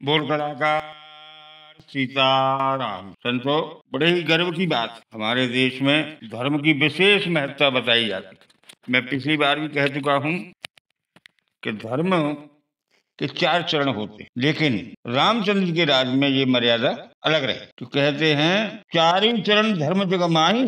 बोल कलाकार सीताराम। संतो, बड़े ही गर्व की बात, हमारे देश में धर्म की विशेष महत्ता बताई जाती है। मैं पिछली बार भी कह चुका हूं कि धर्म के 4 चरण होते हैं, लेकिन रामचंद्र के राज में ये मर्यादा अलग रही। तो कहते हैं, चारों चरण धर्म जग माही,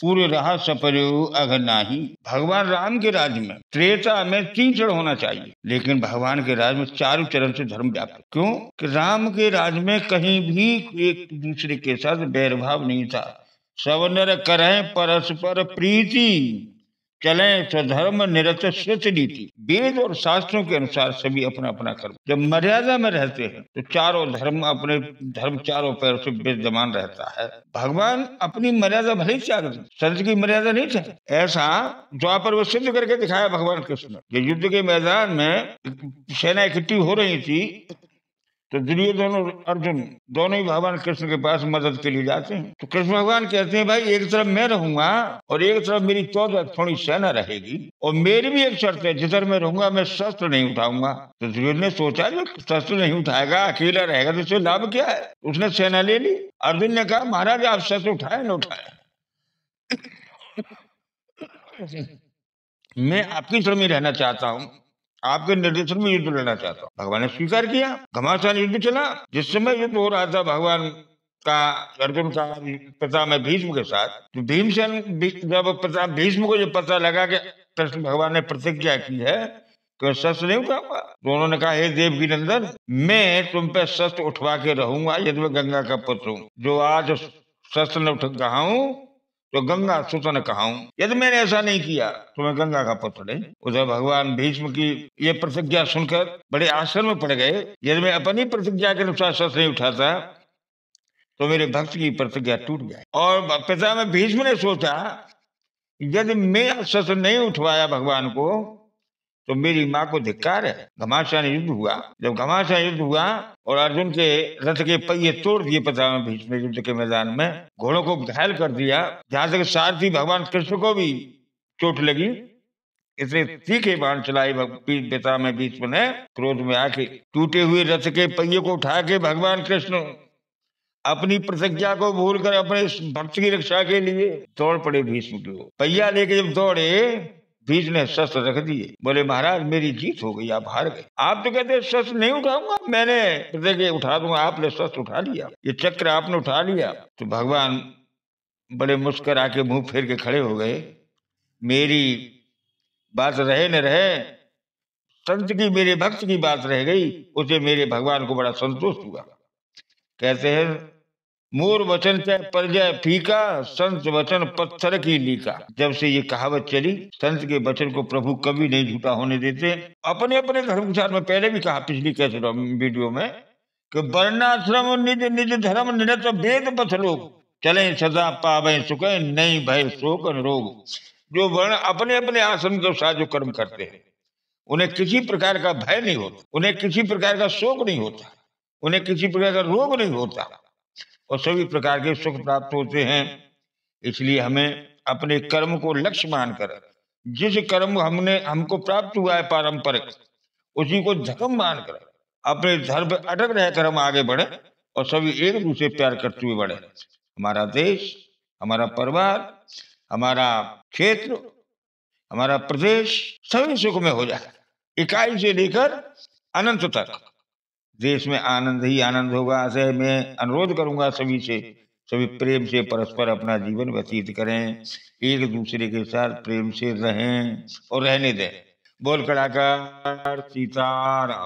पूरे रहा सपरु अघ नाही। भगवान राम के राज्य में त्रेता में 3 चरण होना चाहिए, लेकिन भगवान के राज्य में 4 चरण से धर्म व्याप्त। क्यों? कि राम के राज्य में कहीं भी एक दूसरे के साथ बैरभाव नहीं था। सब नर करें परस्पर प्रीति, चले स्वधर्म निरत श्रुत नीति। वेद और शास्त्रों के अनुसार सभी अपना अपना कर्म, जब मर्यादा में रहते हैं तो चारों धर्म अपने धर्म चारों पैर से विद्यमान रहता है। भगवान अपनी मर्यादा भले ही त्याग दी, संत की मर्यादा नहीं था। ऐसा द्वापर वो सिद्ध करके दिखाया भगवान कृष्ण। ये युद्ध के मैदान में सेना इकट्ठी हो रही थी, तो दुर्योधन और अर्जुन दोनों ही भगवान कृष्ण के पास मदद के लिए जाते हैं। तो कृष्ण भगवान कहते हैं, भाई एक तरफ मैं रहूंगा और एक तरफ मेरी 14 थोड़ी सेना रहेगी, और मेरी भी एक शर्त है, जिधर मैं रहूंगा मैं शस्त्र नहीं उठाऊंगा। तो दुर्योधन ने सोचा, जो शस्त्र नहीं उठाएगा, अकेला रहेगा, तो इससे लाभ क्या है? उसने सेना ले ली। अर्जुन ने कहा, महाराज आप शस्त्र उठाए न उठाए, मैं आपकी शरण में रहना चाहता हूँ, आपके निर्देशन में युद्ध लड़ना चाहता हूँ। भगवान ने स्वीकार किया। घमासान युद्ध चला। जिस समय युद्ध हो रहा था भगवान का, अर्जुन का पिता में भीष्म के साथ, तो भीमसेन जब पिता भीष्म को जब पता लगा कि कृष्ण भगवान ने प्रतिज्ञा की है कि शस्त्र नहीं उठाऊंगा, तो उन्होंने कहा, हे देव की नंदन, मैं तुम पे शस्त्र उठवा के रहूंगा यदि मैं गंगा का पुत्र हूँ। जो आज शस्त्र न उठ कहा हूं तो गंगा सुतन कहाऊं। यदि मैंने ऐसा नहीं किया तो मैं गंगा का पुत्र नहीं। उधर भगवान भीष्म की ये प्रतिज्ञा सुनकर बड़े आश्चर्य में पड़ गए। यदि मैं अपनी प्रतिज्ञा के अनुसार शस्त्र नहीं उठाता तो मेरे भक्त की प्रतिज्ञा टूट जाए। और पिता में भीष्म ने सोचा, यदि मैं शस्त्र नहीं उठवाया भगवान को तो मेरी माँ को धिक्कार है। घमासान युद्ध हुआ। जब घमासान युद्ध हुआ और अर्जुन के रथ के पहिए तोड़ दिए पिता में भीष्म ने युद्ध के मैदान में, घोड़ों को घायल कर दिया, जहां तक सारथी भगवान कृष्ण को भी चोट लगी। इसे तीखे बाण चलाई पिता में भीष्म ने। क्रोध में आके टूटे हुए रथ के पहिए को उठा के भगवान कृष्ण अपनी प्रतिज्ञा को भूलकर अपने भक्त की रक्षा के लिए दौड़ पड़े भीष्म की ओर। पहिया लेके जब दौड़े, भीष्म ने शस्त्र रख दिए। बोले, महाराज मेरी जीत हो गई, आप हार गए। आप तो कहते शस्त्र नहीं उठाऊंगा, मैंने प्रतिज्ञा उठा दूंगा, आपने शस्त्र उठा लिया, ये चक्र आपने उठा लिया। तो भगवान बड़े मुस्कुरा के मुंह फेर के खड़े हो गए। मेरी बात रहे न रहे, संत की, मेरे भक्त की बात रह गई, उसे मेरे भगवान को बड़ा संतोष हुआ। कहते हैं, मोर वचन चाहे पर जाए फीका, संत वचन पत्थर की लीका। जब से ये कहावत चली, संत के वचन को प्रभु कभी नहीं झूठा होने देते। अपने अपने धर्म के साथ में पहले भी कहा, पिछली कैसे वीडियो में, कि वर्णाश्रम निज निज धर्म निरत वेद पथ लोग, चले सदा पावे सुख नहीं भय शोक रोग। जो वर्ण अपने अपने आश्रम के साथ जो कर्म करते हैं, उन्हें किसी प्रकार का भय नहीं होता, उन्हें किसी प्रकार का शोक नहीं होता, उन्हें किसी प्रकार का रोग नहीं होता, और सभी प्रकार के सुख प्राप्त होते हैं। इसलिए हमें अपने कर्म को लक्ष्य मानकर, जिस कर्म हमको प्राप्त हुआ है पारंपरिक, उसी को धर्म मानकर अपने धर्म पर अटक रहकर हम आगे बढ़े और सभी एक दूसरे प्यार करते हुए बढ़े। हमारा देश, हमारा परिवार, हमारा क्षेत्र, हमारा प्रदेश सभी सुख में हो जाए, इकाई से लेकर अनंत तक देश में आनंद ही आनंद होगा। ऐसे मैं अनुरोध करूंगा सभी से, सभी प्रेम से परस्पर अपना जीवन व्यतीत करें, एक दूसरे के साथ प्रेम से रहें और रहने दें। बोल कलाकार सीताराम।